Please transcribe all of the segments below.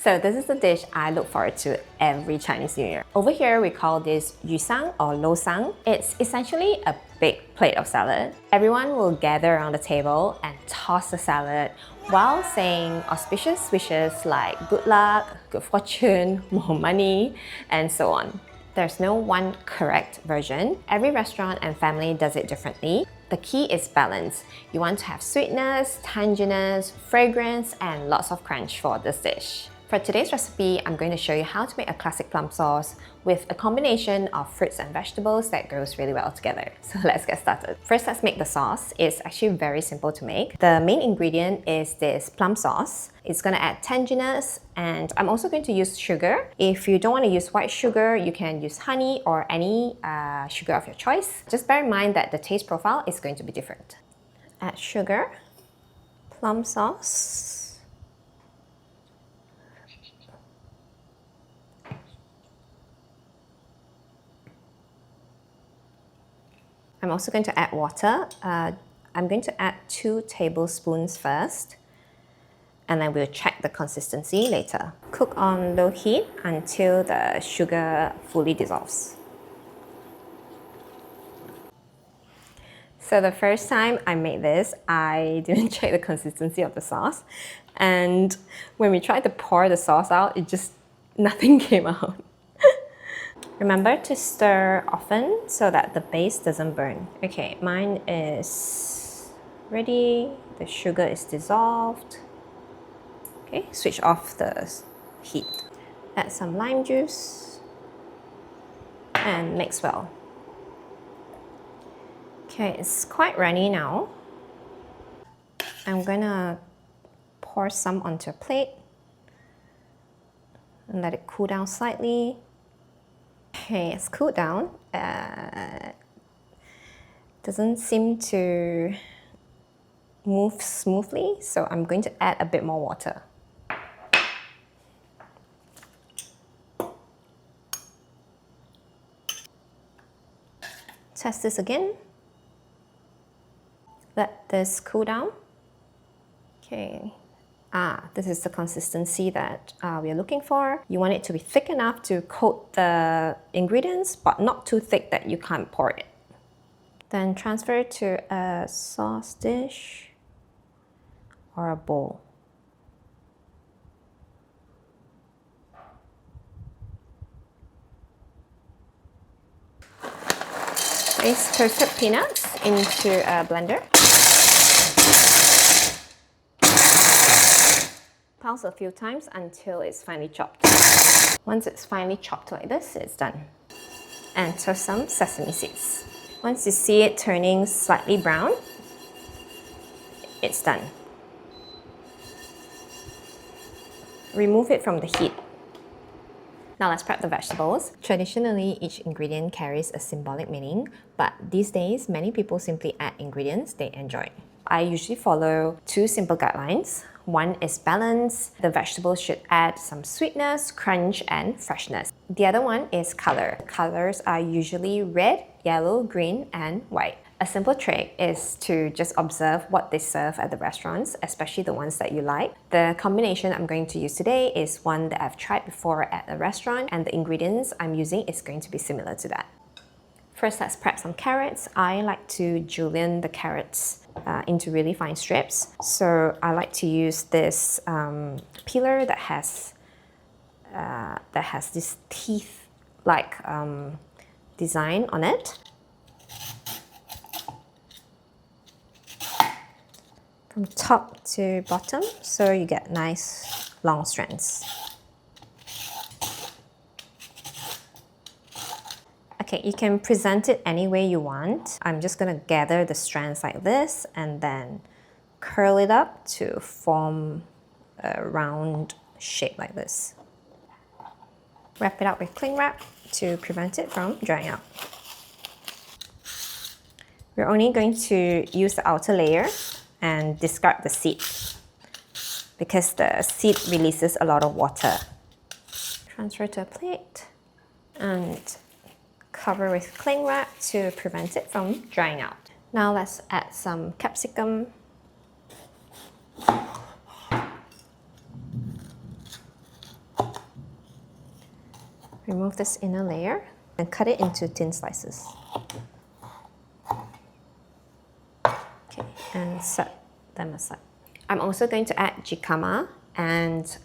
So this is the dish I look forward to every Chinese New Year. Over here, we call this yu sang or lo sang. It's essentially a big plate of salad. Everyone will gather around the table and toss the salad while saying auspicious wishes like good luck, good fortune, more money, and so on. There's no one correct version. Every restaurant and family does it differently. The key is balance. You want to have sweetness, tanginess, fragrance, and lots of crunch for this dish. For today's recipe, I'm going to show you how to make a classic plum sauce with a combination of fruits and vegetables that goes really well together. So let's get started. First, let's make the sauce. It's actually very simple to make. The main ingredient is this plum sauce. It's going to add tanginess, and I'm also going to use sugar. If you don't want to use white sugar, you can use honey or any sugar of your choice. Just bear in mind that the taste profile is going to be different. Add sugar, plum sauce, I'm also going to add water. I'm going to add 2 tablespoons first, and then we'll check the consistency later. Cook on low heat until the sugar fully dissolves. So the first time I made this, I didn't check the consistency of the sauce. And when we tried to pour the sauce out, nothing came out. Remember to stir often so that the base doesn't burn. Okay, mine is ready. The sugar is dissolved. Okay, switch off the heat. Add some lime juice and mix well. Okay, it's quite runny now. I'm gonna pour some onto a plate and let it cool down slightly. Okay, it's cooled down. Doesn't seem to move smoothly, so I'm going to add a bit more water. Test this again. Let this cool down. Okay. This is the consistency that we are looking for. You want it to be thick enough to coat the ingredients, but not too thick that you can't pour it. Then transfer it to a sauce dish or a bowl. Place toasted peanuts into a blender. Pulse a few times until it's finely chopped. Once it's finely chopped like this, it's done. And toast some sesame seeds. Once you see it turning slightly brown, it's done. Remove it from the heat. Now let's prep the vegetables. Traditionally, each ingredient carries a symbolic meaning, but these days, many people simply add ingredients they enjoy. I usually follow 2 simple guidelines. One is balance. The vegetables should add some sweetness, crunch, and freshness. The other one is color. Colors are usually red, yellow, green, and white. A simple trick is to just observe what they serve at the restaurants, especially the ones that you like. The combination I'm going to use today is one that I've tried before at a restaurant, and the ingredients I'm using is going to be similar to that. First, let's prep some carrots. I like to julienne the carrots into really fine strips. So I like to use this peeler that has this teeth-like design on it. From top to bottom, so you get nice long strands. Okay, you can present it any way you want. I'm just gonna gather the strands like this and then curl it up to form a round shape like this. Wrap it up with cling wrap to prevent it from drying out. We're only going to use the outer layer and discard the seed because the seed releases a lot of water. Transfer to a plate and cover with cling wrap to prevent it from drying out. Now let's add some capsicum. Remove this inner layer and cut it into thin slices. Okay, and set them aside. I'm also going to add jicama and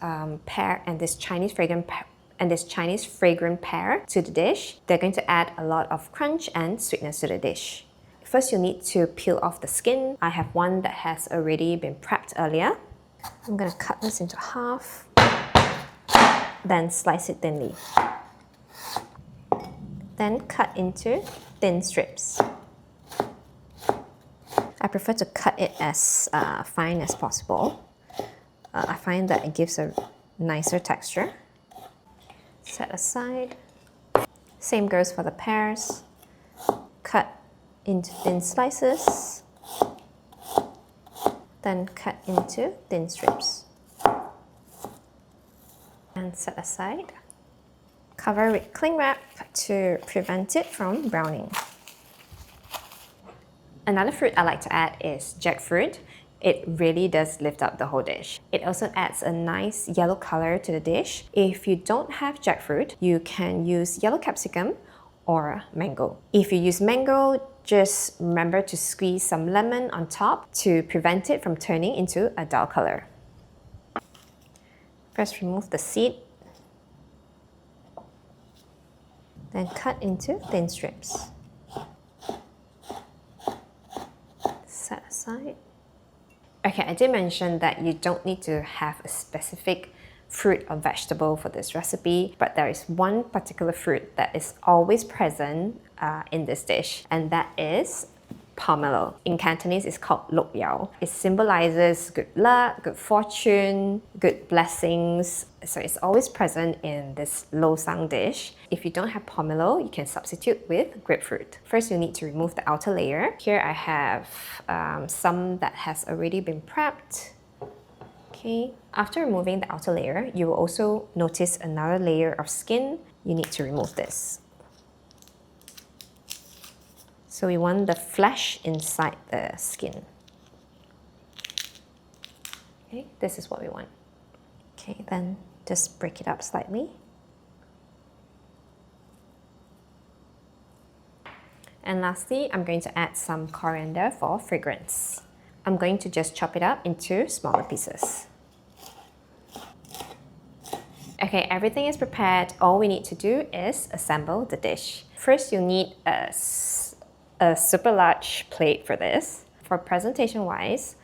pear and this Chinese fragrant pear to the dish. They're going to add a lot of crunch and sweetness to the dish. First, you need to peel off the skin. I have one that has already been prepped earlier. I'm going to cut this into half, then slice it thinly. Then cut into thin strips. I prefer to cut it as fine as possible. I find that it gives a nicer texture. Set aside. Same goes for the pears. Cut into thin slices. Then cut into thin strips. And set aside. Cover with cling wrap to prevent it from browning. Another fruit I like to add is jackfruit. It really does lift up the whole dish. It also adds a nice yellow color to the dish. If you don't have jackfruit, you can use yellow capsicum or mango. If you use mango, just remember to squeeze some lemon on top to prevent it from turning into a dull color. First, remove the seed. Then cut into thin strips. Set aside. Okay, I did mention that you don't need to have a specific fruit or vegetable for this recipe, but there is one particular fruit that is always present in this dish, and that is pomelo. In Cantonese, it's called Lo Hei. It symbolizes good luck, good fortune, good blessings. So it's always present in this lo sang dish. If you don't have pomelo, you can substitute with grapefruit. First, you need to remove the outer layer. Here I have some that has already been prepped. Okay. After removing the outer layer, you will also notice another layer of skin. You need to remove this. So we want the flesh inside the skin. Okay, this is what we want. Okay, then just break it up slightly. And lastly, I'm going to add some coriander for fragrance. I'm going to just chop it up into smaller pieces. Okay, everything is prepared. All we need to do is assemble the dish. First, you'll need a super large plate for this. For presentation wise,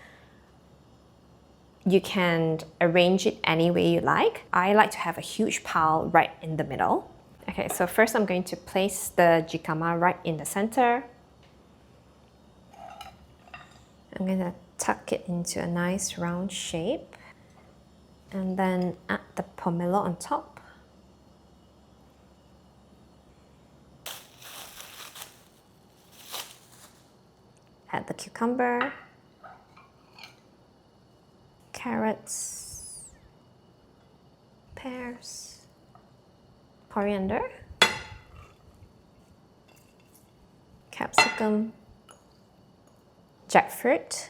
you can arrange it any way you like. I like to have a huge pile right in the middle. Okay, so first I'm going to place the jicama right in the center. I'm going to tuck it into a nice round shape and then add the pomelo on top. Add the cucumber, carrots, pears, coriander, capsicum, jackfruit,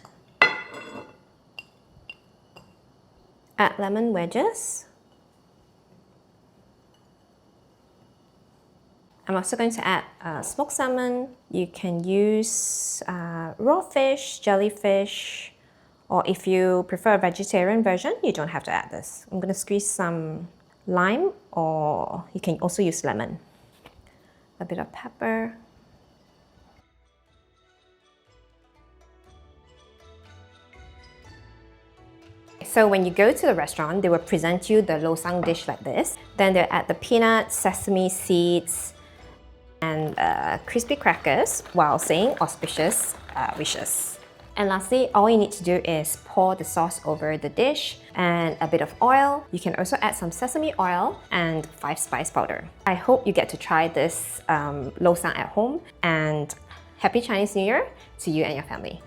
add lemon wedges. I'm also going to add smoked salmon. You can use raw fish, jellyfish, or if you prefer a vegetarian version, you don't have to add this. I'm going to squeeze some lime, or you can also use lemon. A bit of pepper. So when you go to the restaurant, they will present you the lo sang dish like this. Then they'll add the peanuts, sesame seeds, and crispy crackers while saying auspicious wishes. And lastly, all you need to do is pour the sauce over the dish and a bit of oil. You can also add some sesame oil and 5-spice powder. I hope you get to try this lo sang at home, and Happy Chinese New Year to you and your family.